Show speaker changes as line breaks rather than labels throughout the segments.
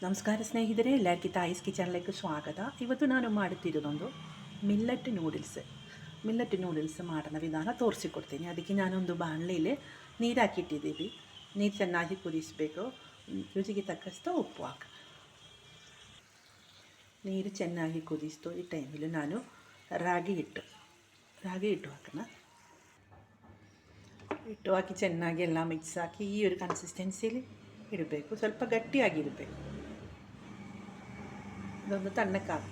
ನಮಸ್ಕಾರ ಸ್ನೇಹಿತರೆ, ಎಲ್ಲರಿಗೂ ತಾಯಿಸ್ ಕಿಚನ್ലേക്ക് ಸ್ವಾಗತ. ಇವತ್ತು ನಾನು ಮಾಡುತ್ತಿರೋದೊಂದು ಮಿಲ್ಲಟ್ ನೂಡಲ್ಸ್ ಮಾಡೋಣ ವಿಧಾನ ತೋರಿಸಿಕೊಡ್ತೀನಿ. ಅದಕ್ಕೆ ನಾನೊಂದು ಬಾಣಲೆಯಲ್ಲಿ ನೀರು ಹಾಕಿಟ್ಟಿದ್ದೀವಿ. ನೀರು ಚೆನ್ನಾಗಿ ಕುದಿಸಬೇಕು. ರುಚಿಗೆ ತಕ್ಕಷ್ಟು ಉಪ್ಪು ಹಾಕ. ನೀರು ಚೆನ್ನಾಗಿ ಕುದಿಸ್ತು. ಈ ಟೈಮಲ್ಲಿ ನಾನು ರಾಗಿ ಹಿಟ್ಟು ಹಾಕೋಣ. ಹಿಟ್ಟು ಹಾಕಿ ಚೆನ್ನಾಗಿ ಎಲ್ಲ ಮಿಕ್ಸ್ ಹಾಕಿ ಈ ಒಂದು ಕನ್ಸಿಸ್ಟೆನ್ಸಿಲಿ ಇಡಬೇಕು. ಸ್ವಲ್ಪ ಗಟ್ಟಿಯಾಗಿರಬೇಕು. ಇದೊಂದು ತಣ್ಣಕ್ಕಾಗ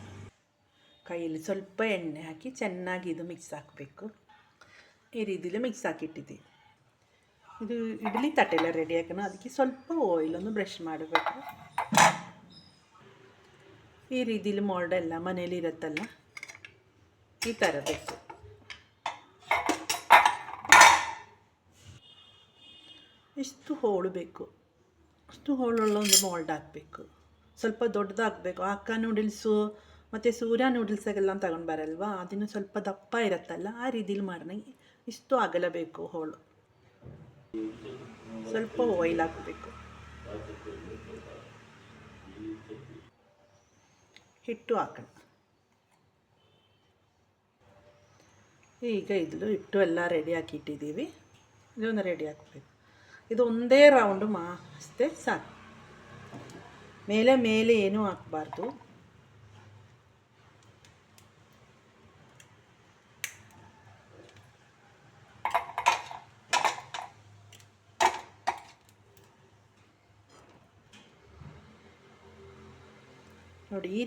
ಕೈಯಲ್ಲಿ ಸ್ವಲ್ಪ ಎಣ್ಣೆ ಹಾಕಿ ಚೆನ್ನಾಗಿ ಇದು ಮಿಕ್ಸ್ ಹಾಕಬೇಕು. ಈ ರೀತಿಯಲ್ಲಿ ಮಿಕ್ಸ್ ಹಾಕಿಟ್ಟಿದ್ದೀವಿ. ಇದು ಇಡ್ಲಿ ತಟ್ಟೆಲ್ಲ ರೆಡಿ ಹಾಕೋಣ. ಅದಕ್ಕೆ ಸ್ವಲ್ಪ ಆಯಿಲನ್ನು ಬ್ರಷ್ ಮಾಡಬೇಕು. ಈ ರೀತಿಯಲ್ಲಿ ಮೋಲ್ಡೆಲ್ಲ ಮನೇಲಿ ಇರುತ್ತಲ್ಲ, ಈ ಥರ ಬೇಕು. ಇಷ್ಟು ಹೋಳು ಬೇಕು. ಅಷ್ಟು ಹೋಳುಳ್ಳ ಒಂದು ಮೋಲ್ಡ್ ಹಾಕಬೇಕು. ಸ್ವಲ್ಪ ದೊಡ್ಡದಾಗಬೇಕು. ಅಕ್ಕ ನೂಡಲ್ಸು ಮತ್ತು ಸೂರ್ಯ ನೂಡಲ್ಸಾಗೆಲ್ಲ ತಗೊಂಡು ಬರಲ್ವಾ, ಅದನ್ನು ಸ್ವಲ್ಪ ದಪ್ಪ ಇರುತ್ತಲ್ಲ, ಆ ರೀತಿಲಿ ಮಾಡೋಣ. ಇಷ್ಟು ಅಗಲಬೇಕು ಹೋಳು. ಸ್ವಲ್ಪ ಆಯಿಲ್ ಹಾಕಬೇಕು. ಹಿಟ್ಟು ಹಾಕೋಣ. ಈಗ ಇದು ಹಿಟ್ಟು ಎಲ್ಲ ರೆಡಿ ಹಾಕಿಟ್ಟಿದ್ದೀವಿ. ಇದೊಂದು ರೆಡಿ ಹಾಕಬೇಕು. ಇದು ಒಂದೇ ರೌಂಡು ಅಷ್ಟೇ ಸಾಕು. ಮೇಲೆ ಏನೂ ಹಾಕಬಾರ್ದು. ನೋಡಿ ಈ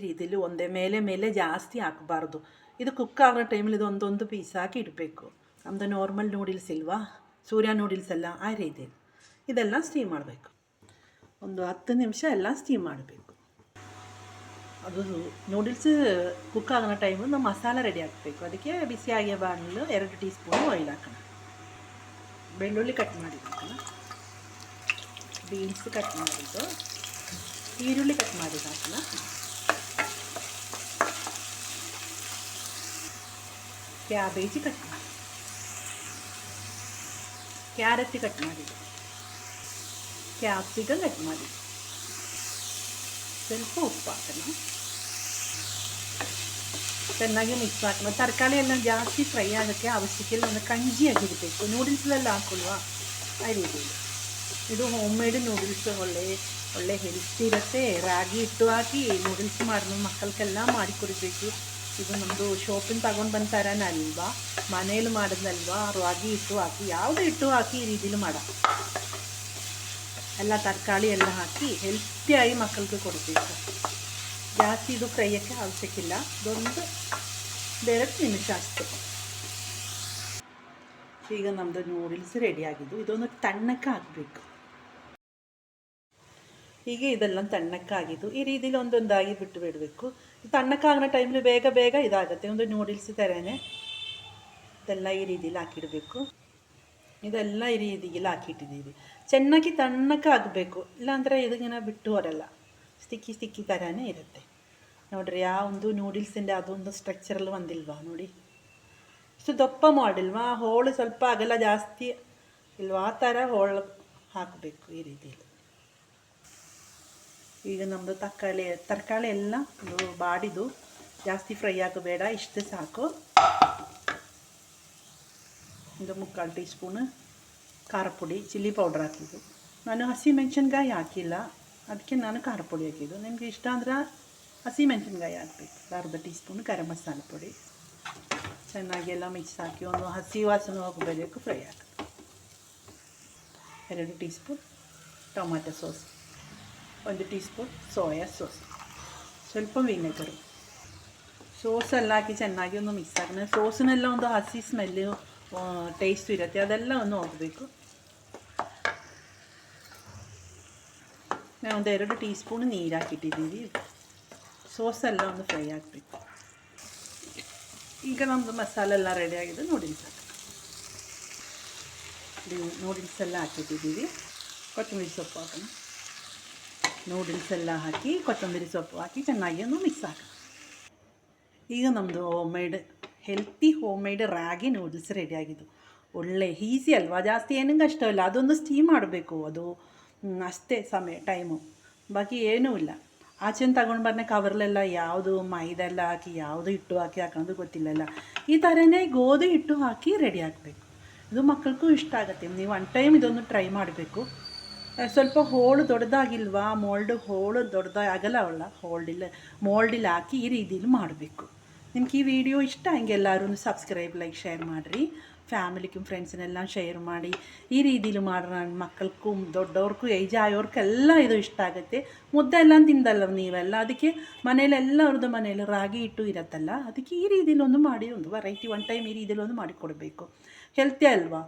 ರೀತಿಲಿ ಒಂದೇ ಮೇಲೆ ಜಾಸ್ತಿ ಹಾಕಬಾರ್ದು. ಇದು ಕುಕ್ ಆಗೋ ಟೈಮಲ್ಲಿ ಇದು ಒಂದೊಂದು ಪೀಸ್ ಹಾಕಿ ಇಡಬೇಕು. ನಮ್ಮದು ನಾರ್ಮಲ್ ನೂಡಲ್ಸ್ ಇಲ್ವಾ, ಸೂರ್ಯ ನೂಡಲ್ಸ್ ಎಲ್ಲ ಆ ರೀತಿ ಇದೆಲ್ಲ ಸ್ಟೀಮ್ ಮಾಡಬೇಕು. ಒಂದು 10 ನಿಮಿಷ ಎಲ್ಲ ಸ್ಟೀಮ್ ಮಾಡಬೇಕು. ಅದು ನೂಡಲ್ಸ್ ಕುಕ್ ಆಗೋ ಟೈಮು ನಾವು ಮಸಾಲ ರೆಡಿ ಹಾಕಬೇಕು. ಅದಕ್ಕೆ ಬಿಸಿಯಾಗಿಯ ಬಾಣಲು 2 ಟೀ ಸ್ಪೂನ್ ಆಯಿಲ್ ಹಾಕೋಣ. ಬೆಳ್ಳುಳ್ಳಿ ಕಟ್ ಮಾಡಿ ಹಾಕೋಣ. ಬೀನ್ಸ್ ಕಟ್ ಮಾಡಿದ್ದು, ಈರುಳ್ಳಿ ಕಟ್ ಮಾಡಿದ್ದು ಹಾಕೋಣ. ಕ್ಯಾಬೇಜ್ ಕಟ್ ಮಾಡಿ, ಕ್ಯಾರೆಟ್ ಕಟ್ ಮಾಡಿದ್ದು, ಕ್ಯಾಪ್ಸಿಕಮ್ ಕಟ್ ಮಾಡಿ, ಸ್ವಲ್ಪ ಉಪ್ಪು ಹಾಕೋಣ. ಚೆನ್ನಾಗಿ ಮಿಕ್ಸ್ ಹಾಕೋಣ. ತರಕಾರಿ ಎಲ್ಲ ಜಾಸ್ತಿ ಫ್ರೈ ಆಗೋಕ್ಕೆ ಅವಶ್ಯಕ ಒಂದು ಕಂಜಿಯಾಗಿರಬೇಕು. ನೂಡಲ್ಸ್ಲೆಲ್ಲ ಹಾಕೊಳ್ವಾ ಆ ರೀತಿ. ಇದು ಹೋಮ್ ಮೇಡ್ ನೂಡಲ್ಸ್ ಒಳ್ಳೆ ಹೆಲ್ತಿ ಇರುತ್ತೆ. ರಾಗಿ ಹಿಟ್ಟು ಹಾಕಿ ನೂಡಲ್ಸ್ ಮಾಡಿದ್ರು ಮಕ್ಕಳಿಗೆಲ್ಲ ಮಾಡಿ ಕೊಡಬೇಕು. ಇದು ನಮ್ಮದು ಶಾಪಿಂದ ತಗೊಂಡು ಬಂತಾರನಲ್ವಾ, ಮನೇಲಿ ಮಾಡೋದಲ್ವಾ, ರಾಗಿ ಹಿಟ್ಟು ಹಾಕಿ ಯಾವುದೇ ಹಿಟ್ಟು ಹಾಕಿ ಈ ರೀತಿಲಿ ಎಲ್ಲ ತರಕಾರಿ ಎಲ್ಲ ಹಾಕಿ ಹೆಲ್ತಿಯಾಗಿ ಮಕ್ಕಳಿಗೆ ಕೊಡಬೇಕು. ಜಾಸ್ತಿ ಇದು ಫ್ರೈಯಕ್ಕೆ ಅವಶ್ಯಕಿಲ್ಲ. ಇದೊಂದು 2 ನಿಮಿಷ ಅಷ್ಟೇ. ಈಗ ನಮ್ಮದು ನೂಡಲ್ಸ್ ರೆಡಿಯಾಗಿದ್ದು. ಇದೊಂದು ತಣ್ಣಕ್ಕೆ ಹಾಕಬೇಕು. ಹೀಗೆ ಇದೆಲ್ಲ ತಣ್ಣಕ್ಕಾಗಿದ್ದು ಈ ರೀತಿಲಿ ಒಂದೊಂದಾಗಿ ಬಿಟ್ಟು ಬಿಡಬೇಕು. ತಣ್ಣಕ್ಕಾಗೋ ಟೈಮಲ್ಲಿ ಬೇಗ ಇದಾಗುತ್ತೆ. ಒಂದು ನೂಡಲ್ಸ್ ಥರನೇ ಇದೆಲ್ಲ ಈ ರೀತಿಲಿ ಹಾಕಿಡಬೇಕು. ಇದೆಲ್ಲ ಈ ರೀತಿಗೆಲ್ಲ ಹಾಕಿಟ್ಟಿದ್ದೀವಿ. ಚೆನ್ನಾಗಿ ತಣ್ಣಕ್ಕೆ ಆಗಬೇಕು, ಇಲ್ಲಾಂದರೆ ಇದನ್ನ ಬಿಟ್ಟು ಬರಲ್ಲ. ಸ್ಟಿಕ್ಕಿ ಥರನೇ ಇರುತ್ತೆ. ನೋಡಿರಿ, ಒಂದು ನೂಡಲ್ಸಿಂದ ಅದೊಂದು ಸ್ಟ್ರಕ್ಚರಲ್ಲಿ ಒಂದಿಲ್ವಾ ನೋಡಿ, ಇಷ್ಟು ದಪ್ಪ ಮಾಡಿಲ್ವಾ, ಹೋಳು ಸ್ವಲ್ಪ ಅಗಲ ಜಾಸ್ತಿ ಇಲ್ವಾ, ಆ ಥರ ಹೋಳು ಹಾಕಬೇಕು ಈ ರೀತಿಯಲ್ಲಿ. ಈಗ ನಮ್ಮದು ತರಕಾರಿ ಎಲ್ಲ ಬಾಡಿದು ಜಾಸ್ತಿ ಫ್ರೈ ಆಗಬೇಡ, ಇಷ್ಟು ಸಾಕು. ಒಂದು 3/4 ಟೀ ಸ್ಪೂನ್ ಖಾರ ಪುಡಿ, ಚಿಲ್ಲಿ ಪೌಡ್ರ್ ಹಾಕಿದ್ದು. ನಾನು ಹಸಿಮೆಣಸಿನ್ಕಾಯಿ ಹಾಕಿಲ್ಲ, ಅದಕ್ಕೆ ನಾನು ಖಾರ ಪುಡಿ ಹಾಕಿದ್ದು. ನಿಮಗೆ ಇಷ್ಟ ಅಂದ್ರೆ ಹಸಿಮೆಣಸಿನ್ಕಾಯಿ ಹಾಕಬೇಕು. 1/2 ಟೀ ಸ್ಪೂನ್ ಗರಂ ಮಸಾಲೆ ಪುಡಿ. ಚೆನ್ನಾಗಿ ಎಲ್ಲ ಮಿಕ್ಸ್ ಹಾಕಿ ಒಂದು ಹಸಿ ವಾಸನೆ ಹೋಗಬೇಕು, ಫ್ರೈ ಹಾಕಿ. 2 tea spoon tomato sauce, 1 tea spoon soya sauce, ಸ್ವಲ್ಪ ವಿನೆಗರು, ಸೋಸೆಲ್ಲ ಹಾಕಿ ಚೆನ್ನಾಗಿ ಒಂದು ಮಿಕ್ಸ್ ಹಾಕೋಣ. ಸೋಸನ್ನೆಲ್ಲ ಒಂದು ಹಸಿ ಸ್ಮೆಲ್ಲು ಟೇಸ್ಟ್ ಇರುತ್ತೆ, ಅದೆಲ್ಲ ಒಂದು ಹೋಗಬೇಕು. ನಾವು ಒಂದು 2 ಟೀ ಸ್ಪೂನ್ ನೀರು ಹಾಕಿಟ್ಟಿದ್ದೀವಿ. ಸೋಸೆಲ್ಲ ಒಂದು ಫ್ರೈ ಆಗಬೇಕು. ಈಗ ನಮ್ಮದು ಮಸಾಲೆ ಎಲ್ಲ ರೆಡಿ ಆಗಿದೆ. ನೂಡಲ್ಸ್ ಎಲ್ಲ ಹಾಕಿಟ್ಟಿದ್ದೀವಿ. ಕೊತ್ತಂಬರಿ ಸೊಪ್ಪು ಹಾಕೋಣ. ನೂಡಲ್ಸ್ ಎಲ್ಲ ಹಾಕಿ ಕೊತ್ತಂಬರಿ ಸೊಪ್ಪು ಹಾಕಿ ಚೆನ್ನಾಗಿ ಒಂದು ಮಿಕ್ಸ್ ಹಾಕೋಣ. ಈಗ ನಮ್ಮದು ಹೆಲ್ತಿ ಹೋಮ್ ಮೇಡ್ ರಾಗಿ ನೂಡಲ್ಸ್ ರೆಡಿಯಾಗಿದ್ದು. ಒಳ್ಳೆ ಈಸಿ ಅಲ್ವಾ, ಜಾಸ್ತಿ ಏನೂ ಕಷ್ಟ ಇಲ್ಲ. ಅದೊಂದು ಸ್ಟೀಮ್ ಮಾಡಬೇಕು. ಅದು ಅಷ್ಟೇ ಸಮಯ ಟೈಮು, ಬಾಕಿ ಏನೂ ಇಲ್ಲ. ಆಚೆನ ತಗೊಂಡು ಬರ್ನೆ ಕವರ್ಲೆಲ್ಲ ಯಾವುದು ಮೈದಾ ಎಲ್ಲ ಹಾಕಿ ಯಾವುದು ಹಿಟ್ಟು ಹಾಕಿ ಹಾಕೋದು ಗೊತ್ತಿಲ್ಲಲ್ಲ. ಈ ಥರನೇ ಗೋಧಿ ಹಿಟ್ಟು ಹಾಕಿ ರೆಡಿ ಹಾಕಬೇಕು. ಇದು ಮಕ್ಕಳಿಗೂ ಇಷ್ಟ ಆಗುತ್ತೆ. ನೀವು ಒನ್ ಟೈಮ್ ಇದೊಂದು ಟ್ರೈ ಮಾಡಬೇಕು. ಸ್ವಲ್ಪ ಹೋಳು ದೊಡ್ಡದಾಗಿಲ್ವಾ, ಹೋಳು ದೊಡ್ಡದಾಗಲ್ಲ ಅವಳ ಮೋಲ್ಡಿಲ್ಲ ಹಾಕಿ ಈ ರೀತಿಲಿ ಮಾಡಬೇಕು. ನಿಮ್ಗೆ ಈ ವಿಡಿಯೋ ಇಷ್ಟ ಹಂಗೆ ಎಲ್ಲರೂ ಸಬ್ಸ್ಕ್ರೈಬ್, ಲೈಕ್, ಶೇರ್ ಮಾಡಿರಿ. ಫ್ಯಾಮಿಲಿಗೂ ಫ್ರೆಂಡ್ಸ್ನೆಲ್ಲ ಶೇರ್ ಮಾಡಿ. ಈ ರೀತಿಲಿ ಮಾಡ್ರೆ ನನ್ನ ಮಕ್ಕಳಿಗೂ ದೊಡ್ಡವ್ರಿಗೂ ಏಜ್ ಆಯೋರ್ಗೆಲ್ಲ ಇದು ಇಷ್ಟ ಆಗುತ್ತೆ. ಮುದ್ದೆ ಎಲ್ಲ ತಿಂದಲ್ಲ ನೀವೆಲ್ಲ, ಅದಕ್ಕೆ ಮನೇಲೆಲ್ಲವ್ರದ್ದು ಮನೇಲಿ ರಾಗಿ ಹಿಟ್ಟು ಇರುತ್ತಲ್ಲ, ಅದಕ್ಕೆ ಈ ರೀತಿಲಿ ಒಂದು ಮಾಡಿ ಒಂದು ವೆರೈಟಿ ಒನ್ ಟೈಮ್ ಈ ರೀತಿಲಿ ಒಂದು ಮಾಡಿ ಕೊಡಬೇಕು. ಹೆಲ್ತಿ ಅಲ್ವಾ?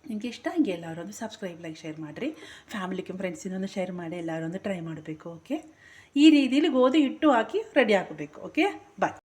ನಿಮಗೆ ಇಷ್ಟ ಹಂಗೆ ಎಲ್ಲರೂ ಒಂದು ಸಬ್ಸ್ಕ್ರೈಬ್, ಲೈಕ್, ಶೇರ್ ಮಾಡಿರಿ. ಫ್ಯಾಮಿಲಿಗೆ ಫ್ರೆಂಡ್ಸಿನೊಂದು ಶೇರ್ ಮಾಡಿ ಎಲ್ಲರೂ ಒಂದು ಟ್ರೈ ಮಾಡಬೇಕು. ಓಕೆ, ಈ ರೀತಿಲಿ ಗೋಧಿ ಹಿಟ್ಟು ಹಾಕಿ ರೆಡಿ ಹಾಕಬೇಕು. ಓಕೆ, ಬಾಯ್.